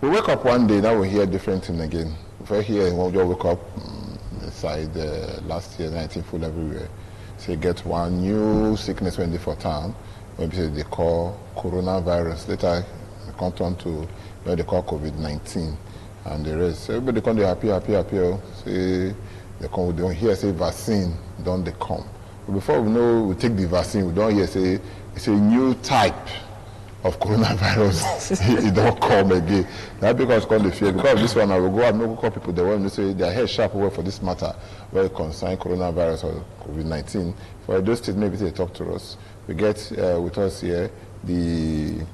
We wake up one day, now we hear different thing again. If I hear, we just wake up inside last year, 19 full everywhere. So you get one new sickness when they for town, when they call coronavirus. Later, it come turn to what they call COVID-19 and the rest. So everybody come, they happy. Say, they come, we don't hear say vaccine, don't they come. But before we know, we take the vaccine, we don't hear say, it's a new type of coronavirus. It don't come again. That because called the fear. Because this one I will go out, no call people, they want to say their head sharp over for this matter, where it concerns coronavirus or COVID-19. For those states, maybe they talk to us. We get with us here the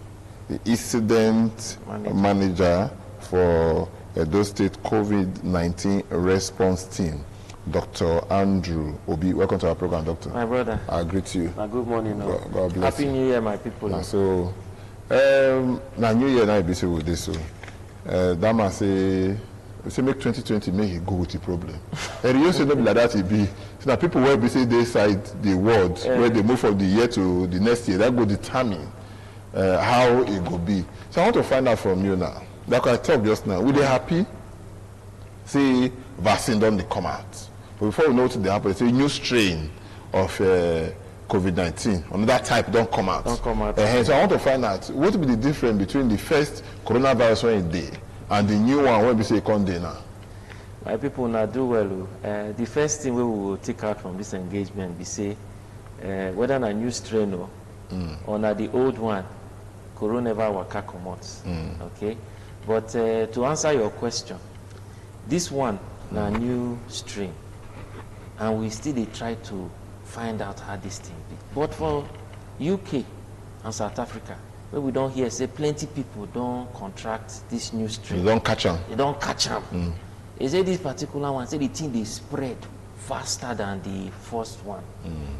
incident manager for those state COVID-19 response team, Dr. Andrew Obi. Welcome to our program, Doctor. My brother. I greet you. Good morning. God bless Happy you. New Year, my people. So, now New Year, now busy with this. So, that man say make 2020 make it go with the problem. And you say not like that it be. So now people will be say they side the world where they move from the year to the next year. That go determine how it go be. So I want to find out from you now. Like I talked just now, will they happy? See, vaccine don't they come out. But before we know what they happen, it's a new strain of COVID-19. Another type don't come out. Don't come out. So I want to find out what will be the difference between the first coronavirus when it did and the new one when we say it come day now. My people now do well. The first thing we will take out from this engagement be say whether a new strain or not the old one, corona never waka come out. Okay, but to answer your question, this one na new strain, and we still dey try to find out how this thing be. But for UK and South Africa, where we don't hear say plenty people don't contract this new strain. You don't catch them. They don't catch them. They say this particular one, say the thing they spread faster than the first one.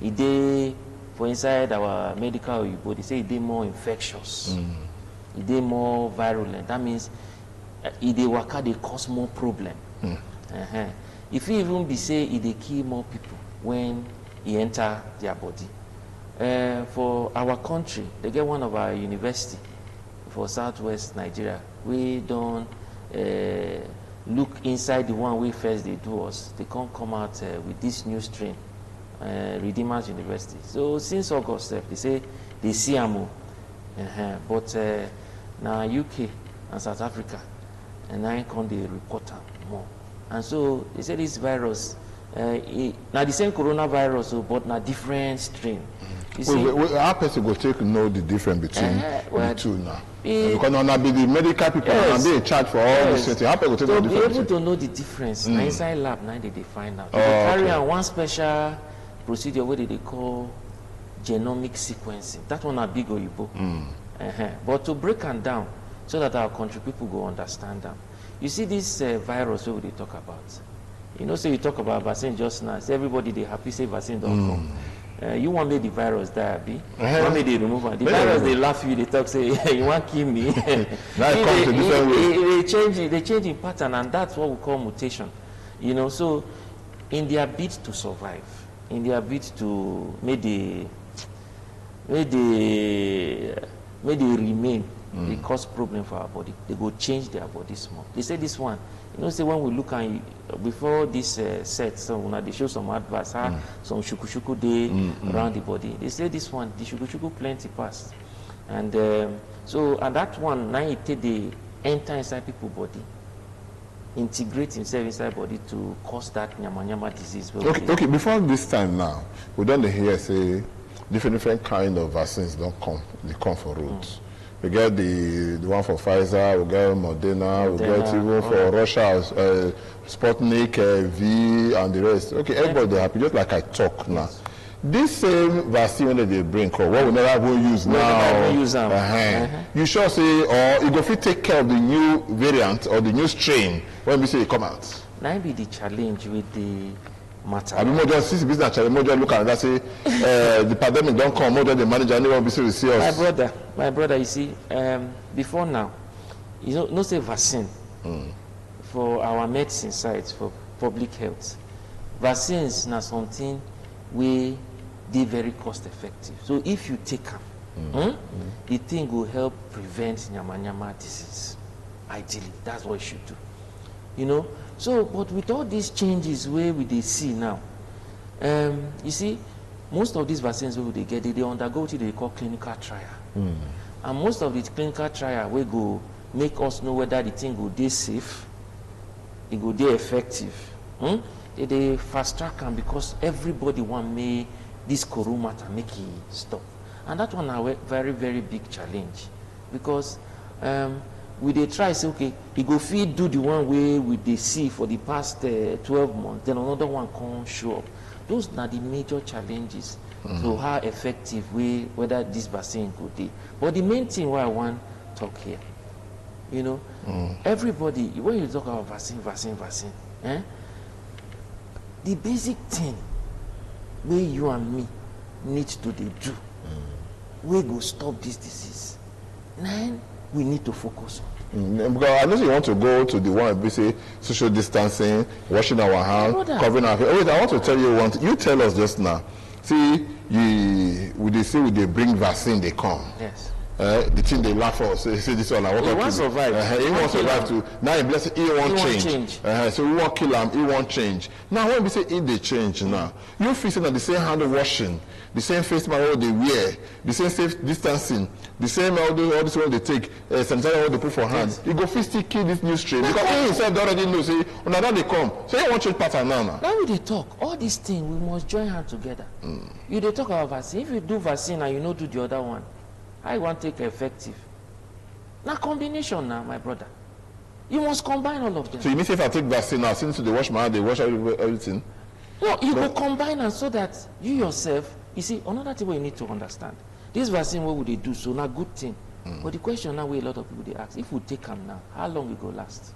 It dey for inside our medical Oyibo, they say it dey more infectious. It dey more virulent. That means if they waka, they cause more problem. If it even be say it they kill more people when it enter their body. For our country, they get one of our university for Southwest Nigeria. We don't look inside the one we first they do us. They can't come out with this new strain, Redeemers University. So since August, they say they see them, but now UK and South Africa, and now can they report more. And so they say this virus, now the same coronavirus, but now different strain. How person go take know the difference between the two now? Because now be the medical people and they in charge for all these things. How people go take know the difference? To be able to know the difference, inside lab now they find out. They carry on one special procedure where they call genomic sequencing. That one a big Oyibo. But to break them down so that our country people go understand them. You see this virus where they talk about. You know, so you talk about vaccine just now. So everybody they happy say vaccine don't come. You want me the virus die, be? You want me they remove it. The virus they laugh you, they talk say you want kill me. Now it comes a different way. They change in pattern, and that's what we call mutation. You know, so in their bid to survive, in their bid to make they remain, they cause problem for our body. They go change their body small. They say this one, you know, say when we look at before this set, so when they show some advice, some shuku day around the body. They say this one, the shuku plenty past, and so and that one now it take the enter inside people's body, integrate himself inside body to cause that nyama disease. Okay. Before this time now, we don't hear say different kind of vaccines don't come. They come for roads. We get the one for Pfizer, we get Moderna, we get even for Russia, Sputnik, V, and the rest. Okay, everybody happy, just like I talk now. This same vaccine that they bring, what we never will use now, you sure say, or you go fit take care of the new variant or the new strain when we say it come out? Now be the challenge with the matter. I mean, more just business challenge, more just look at that, say the pandemic don't come, more just the manager, anyone be so see us. My brother, you see, before now, you know, no say vaccine for our medicine sites, for public health. Vaccines now something we they very cost effective. So if you take them, the thing will help prevent nyama disease. ideally. That's what you should do. You know? So, but with all these changes where we they see now, you see, most of these vaccines where they get, they undergo what they call clinical trial. And most of the clinical trial will go make us know whether the thing will be safe, it will be effective. They fast track them because everybody want me this corona matter make it stop. And that one a very, very big challenge. Because we they try say, okay, he go feed do the one way we they see for the past 12 months, then another one can't show up. Those are the major challenges to how effective whether this vaccine could be. But the main thing why I want to talk here, you know, everybody, when you talk about vaccine, the basic thing where you and me need to do, we go stop this disease. Then we need to focus on. Because I know you want to go to the one we say social distancing, washing our hands, covering our face. Wait, I want to tell you one thing. You tell us just now. See, they bring vaccine, they come. Yes. The thing they laugh for, so they say this one. He won't survive. He won't survive too. Now he bless it, he won't change. So we won't kill him, he won't change. Now when we say if they change now, you feel that the same hand washing, the same face mask they wear, the same safe distancing, the same all this one they take, sanitizer what they put for hands. You go still kill this new strain because he himself already know. Say, now they come. So he won't change pattern now. Now we they talk all these things, we must join hands together. You they talk about vaccine. If you do vaccine and you know do the other one, I want to take effective. Now combination now, my brother. You must combine all of them. So you mean if I take vaccine now, since they wash my hand, they wash everything? No, you go combine and so that you yourself, you see, another thing we need to understand. This vaccine, what would they do? So now good thing. But the question now where a lot of people they ask, if we take them now, how long will it go last?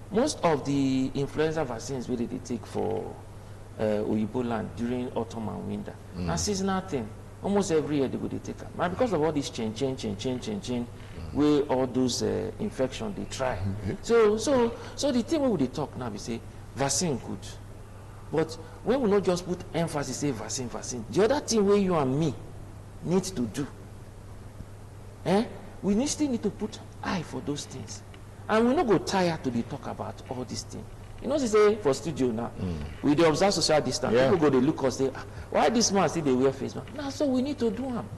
Most of the influenza vaccines where they take for Oyibo land during autumn and winter. Now seasonal thing. Almost every year they go take them. Now because of all this change, where all those infections they try. So the thing where they talk now, we say vaccine good. But when we not just put emphasis say vaccine, the other thing where you and me need to do, we still need to put eye for those things. And we not go tired to talk about all these things. You know, they say for studio now, we they observe social distance. People go, they look us, say, why this man still they wear face mask? Now, so we need to do them.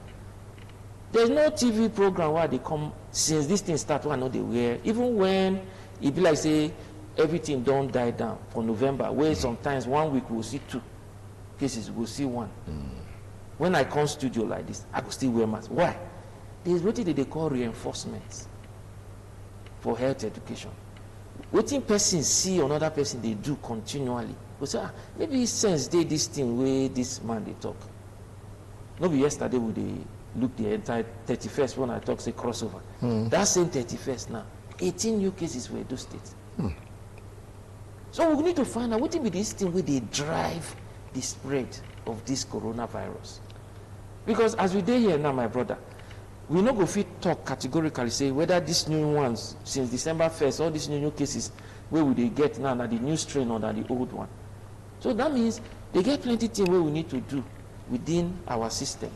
There's no TV program where they come, since this thing start, I know they wear, even when it be like, say, everything don't die down for November, where sometimes 1 week we'll see 2 cases, we'll see 1. When I come studio like this, I will still wear mask. Why? There's what they call reinforcements for health education. Waiting person see another person they do continually. We say, maybe since they this thing where this man they talk. Maybe yesterday we they look the entire 31st when I talk say crossover. That same 31st now, 18 new cases were those states. So we need to find out what be this thing where they drive the spread of this coronavirus. Because as we do here now, my brother, we no go fit talk categorically say whether these new ones since December 1st, all these new cases where will they get now, the new strain or the old one. So that means they get plenty things where we need to do within our system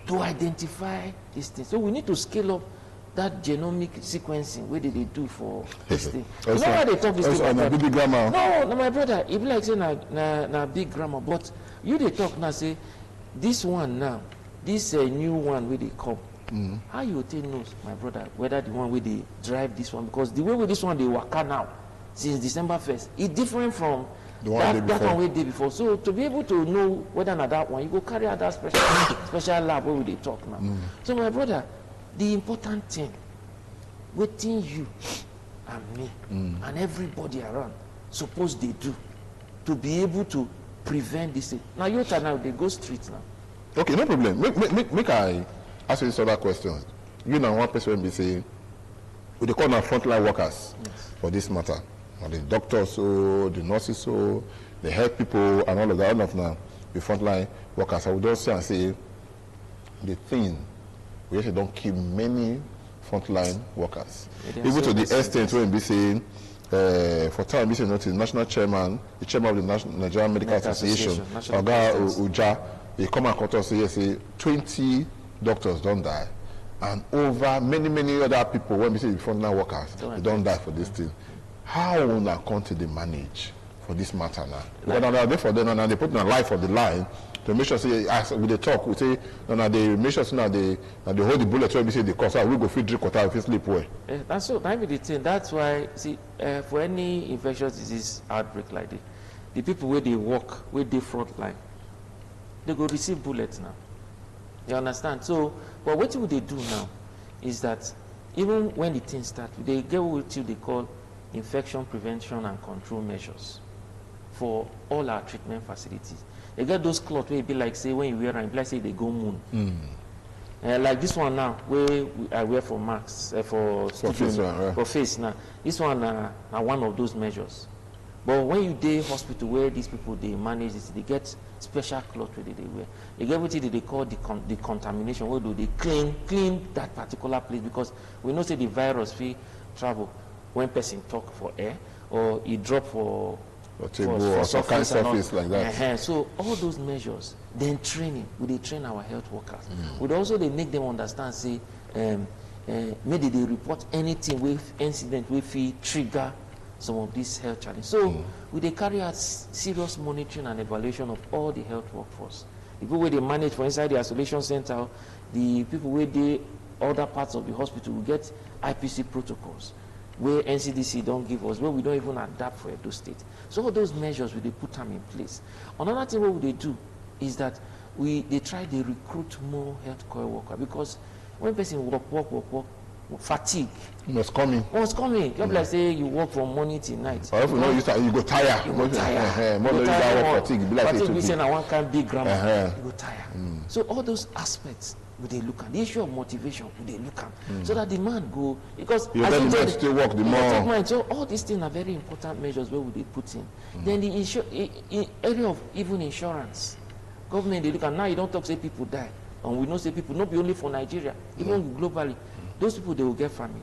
to identify these things. So we need to scale up that genomic sequencing where they do for this thing. You know why they talk this thing about big grammar? No, my brother, it be like say na big grammar, but you they talk now say this one now, this new one where they come. How you take knows, my brother, whether the one where they drive this one, because the way with this one they work out now since December 1st, it's different from that one way day before. So to be able to know whether or not that one, you go carry out that special lab where they talk now. So my brother, the important thing, waiting you and me and everybody around, suppose they do to be able to prevent this thing. Now you now they go streets now. Okay, no problem. Make I ask you this other question. You know, one person will be saying, we they call now frontline workers for this matter. The doctors, so the nurses, so the health people, and all of that. All of now, the frontline workers. I would also say the thing we actually don't keep many frontline workers. Even to the extent when we saying, for time, we say notice, national chairman, the chairman of the Nigerian Medical Association, Oga Uja, he come and cut us say 20 doctors don't die, and over many other people when we say the frontline workers, they don't die for this thing. How will our country they manage for this matter now? Because now they for them now they put their life on the line to make sure say as with the talk we say now they make sure now they hold the bullet when we say the cause we go feed drink water if you sleep well. That's so that be the thing. That's why see for any infectious disease outbreak like this, the people where they work, where they front line, they go receive bullets now. You understand? So, but what would they do now is that even when the thing starts, they get what they call infection prevention and control measures for all our treatment facilities. They get those cloths where it be like, say, when you wear them, like say they go moon. Like this one now, where I wear for masks, for face now. This one now one of those measures. But when you do hospital where these people they manage this, they get special clothes where they wear. They get what they call the contamination. Where do they clean that particular place, because we know say the virus will travel when person talk for air or he drop for table or some kind of surface like that. So all those measures, then training, we train our health workers. We also they make them understand say maybe they report anything with incident with trigger some of these health challenges. So we carry out serious monitoring and evaluation of all the health workforce. The people where they manage for inside the isolation center, the people where they other parts of the hospital will get IPC protocols where NCDC don't give us, where we don't even adapt for Edo State. So all those measures they put them in place. Another thing what they do is that they try to recruit more healthcare workers, because when person work, fatigue was coming. Just like say you work from morning till night. Or if you know you go tired. You go tired. Fatigue. Be like fatigue we say now one can big grammar. You go tired. So all those aspects they look at. The issue of motivation they look at. So that the man go, because then the man still work the more. So all these things are very important measures where would they put in. Then the area of even insurance. Government they look at now. You don't talk say people die. And we know say people not be only for Nigeria, even globally. Those people they will get family.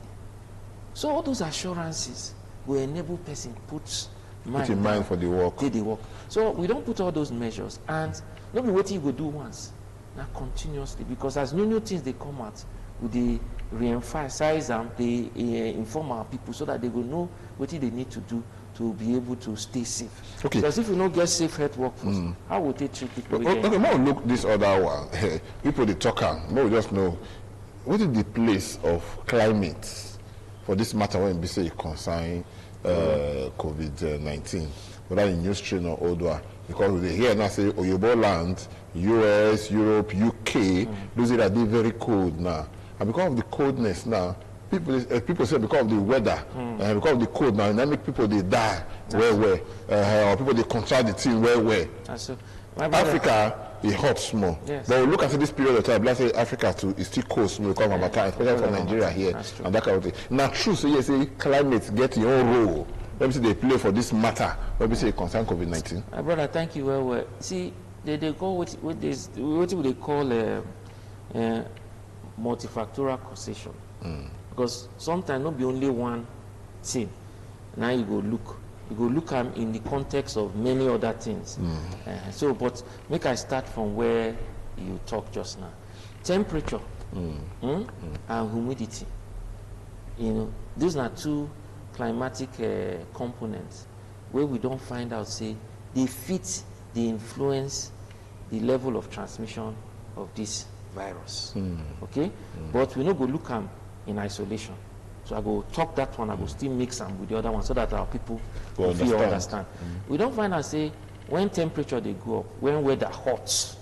So all those assurances will enable person put in mind for the work. They work. So we don't put all those measures, and not be what you go do once, now continuously, because as new things they come out, they re-emphasize them, they inform our people so that they will know what they need to do to be able to stay safe. Okay. Because if you don't get safe health workforce, how would they treat people? Okay, more look this other one. People they talk more we just know. What is the place of climate for this matter when we say it concerns COVID-19, whether in new strain or old one? Because they hear now say Oyobo land, US, Europe, UK, those are very cold now. And because of the coldness now, people say because of the weather, because of the cold now, that make people they die or people they contract the thing Africa is hot small. Yes. But we look at this period of time, let's say Africa too is still cold small because of our time, especially for Nigeria here and that kind of thing. Now true, so you say climate get your own role. Let me say they play for this matter. Let me say it concern COVID-19. My brother, thank you very well. See, they go with this, what they call multifactorial causation. Because sometimes not be only one thing. Now you go look at in the context of many other things. So, but make I start from where you talked just now. Temperature and humidity. You know, these are two climatic components where we don't find out, say, they fit the influence, the level of transmission of this virus. Okay? But we not go look at in isolation. So I go talk that one, I go still mix them with the other one so that our people will understand. We don't find out, say, when temperature they go up, when weather hot,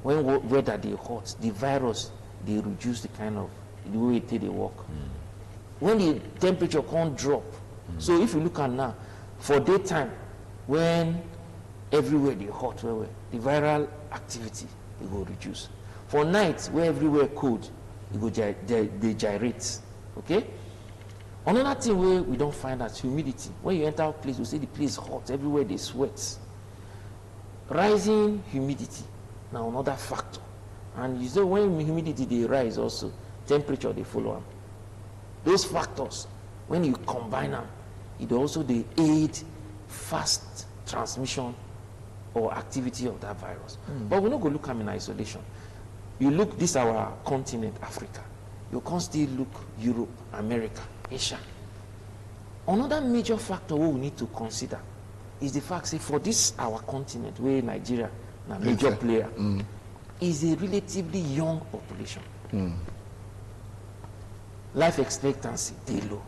when weather they hot, the virus, they reduce the kind of, the way they work. When the temperature can't drop, so if you look at now, for daytime, when everywhere they hot, the viral activity, they will reduce. For night, where everywhere cold, they gyrate. Okay? Another thing where we don't find out humidity. When you enter a place, you see the place hot, everywhere they sweat. Rising humidity, now another factor. And you say when humidity they rise also, temperature they follow them. Those factors, when you combine them, it also they aid fast transmission or activity of that virus. But we're not going to look at them in isolation. you look this our continent, Africa. You can still look Europe, America, Asia. Another major factor we need to consider is the fact, say, for this our continent, where Nigeria, a major player, is a relatively young population. Life expectancy, they low.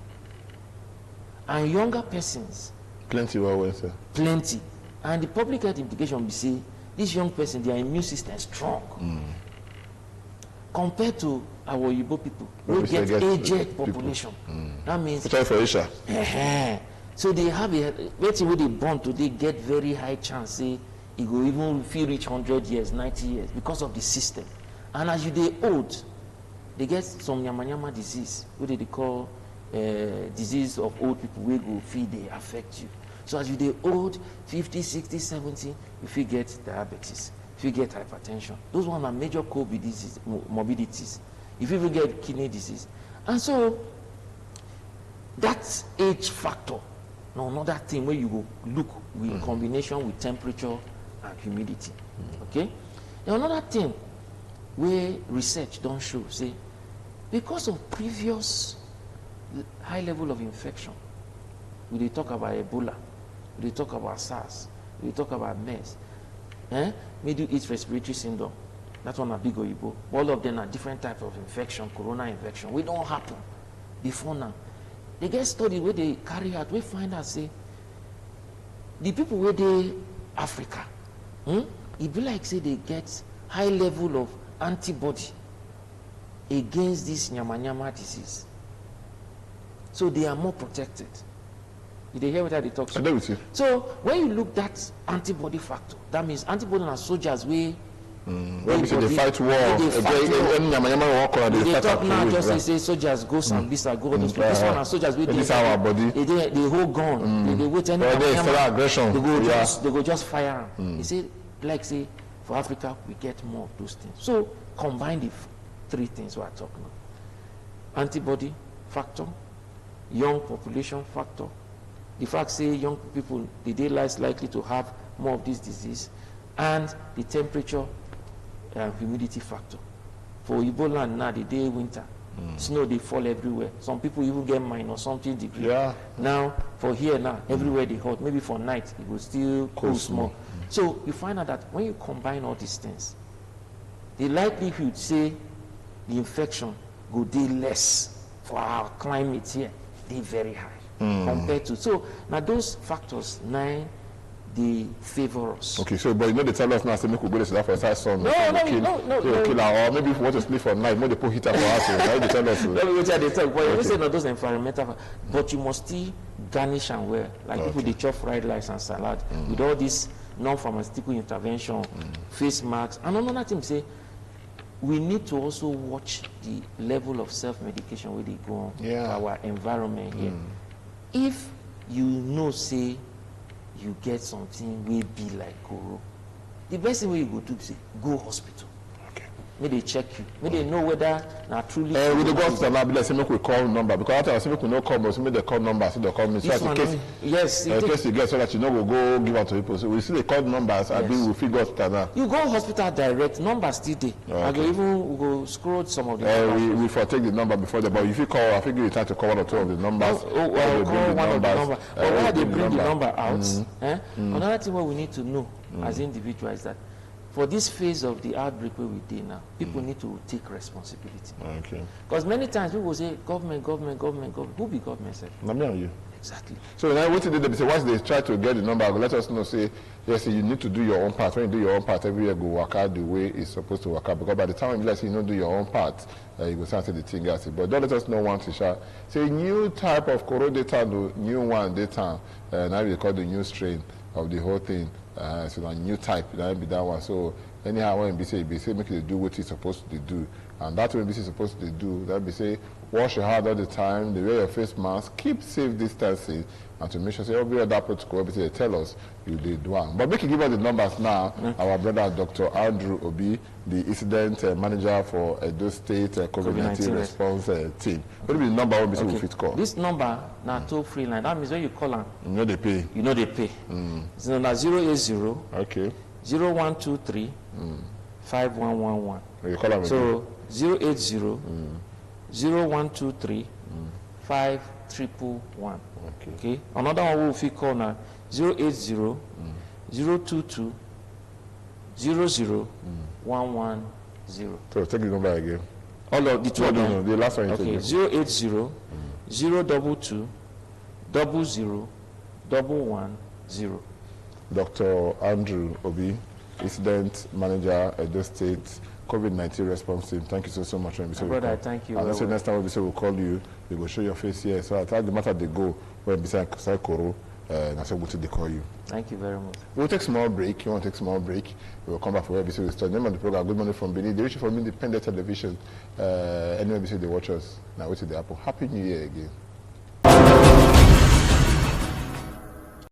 And younger persons, plenty, well, sir. Plenty. And the public health implication be say, this young person, their immune system is strong. Compared to our Igbo people, we get aged population. That means... For Asia. So they have a... Let's say when they born today, get very high chance, say, it will even feel reach 100 years, 90 years, because of the system. And as you they old, they get some nyama disease, what they call disease of old people, where go feed, they affect you. So as you they old, 50, 60, 70, if you get diabetes, if you get hypertension, those ones are major morbidities. If you get kidney disease. And so, that age factor, now another thing where you go look with combination with temperature and humidity. Okay? Now another thing where research don't show, say, because of previous high level of infection, we dey talk about Ebola, we dey talk about SARS, we dey talk about MERS, Middle East Respiratory Syndrome, that one a big oyibo. All of them are different types of infection, corona infection. We don't happen before now. They get study where they carry out, we find out, say, the people where they Africa, it be like, say, they get high level of antibody against this nyama disease. So they are more protected. Did they hear what I talk I do with you. So when you look that antibody factor, that means antibody are soldiers we when we say they fight war, they talk now just say soldiers go Sambisa, go those people. This one are soldiers with our body. They hold gun, they wait any aggression. They go just fire. He said, like say for Africa we get more of those things. So combine the three things we are talking about. Antibody factor, young population factor, the fact say young people, the day less likely to have more of this disease, and the temperature and humidity factor. For Igbo land now, the day winter, snow they fall everywhere. Some people even get minus something degree. Now, for here now, everywhere they hot. Maybe for night, it will still cool small. So you find out that when you combine all these things, the likelihood, say, the infection go day less for our climate here, they very high compared to. So now those factors, 9, they favor us. Okay, so but you know they tell us now, say make we go to that for inside sun. No. Or maybe if we want to sleep for night, maybe they put heater for us. Now they tell us. Let me tell you, but you say not those environmental, but you must still garnish and wear. Like people they chop fried rice and salad with all this non-pharmaceutical intervention, face masks, and another thing say. We need to also watch the level of self-medication where they go on our environment here. If you know, say, you get something will be like Koro, the best thing you go to say, go hospital. Okay. May they check you. May they know whether now truly. We go hospital now, like say make we call number because after I say make we no call, but say make they call number, so they call me. So in case, in case you get so that you know we'll go give out to people. So we see they call numbers. I will figure hospital now. You go hospital direct, number still there. I go even go scroll some of the. We take the number before the. But if you call, I figure you try to call one or two of the numbers. Call one of the numbers. But why they bring the number out? Another thing what we need to know as individuals is that. For this phase of the outbreak where we did now, people need to take responsibility. Okay. Because many times people say, government. Who be government, sir? Me and you. Exactly. So now what did they say? Once they try to get the number, let us know, say, yes, you need to do your own part. When you do your own part, every year go work out the way it's supposed to work out. Because by the time you don't do your own part, you go start to the thing else. But don't let us know one to share. Say new type of corona data, new one data, now we call the new strain of the whole thing. So a new type, that be that one. So anyhow, when be say make it do what it's supposed to do, and that's what it's supposed to do. That be say wash your hands all the time, they wear your face mask, keep safe distancing, and to make sure say every other protocol, be say they tell us you did one. But make you give us the numbers now. Our brother Dr. Andrew Obi, the incident manager for Edo State COVID-19 response team. What will be the number we fit call? This number now toll free line. That means when you call them, you know they pay. You know they pay. So now 080 okay 0123 5111. You call them So 080 0123 5111. Okay. Another one will fit call now 080 022 00110. So take the number again. All of the two of them. No, the last one. Okay. 080 022 00110. Dr. Andrew Obi, Incident Manager, Edo State COVID-19 Response Team. Thank you so much. Brother, thank you. And also next time we'll call you, we will show your face here. So at the matter they go when beside Koro, and I said we'll call you. Thank you very much. We'll take a small break. You want to take a small break? We will come back for where we start. Name of the program, Good Morning from Benin. They reach from Independent Television. Anyway, they watch us. Now, wait till the Apple. Happy New Year again.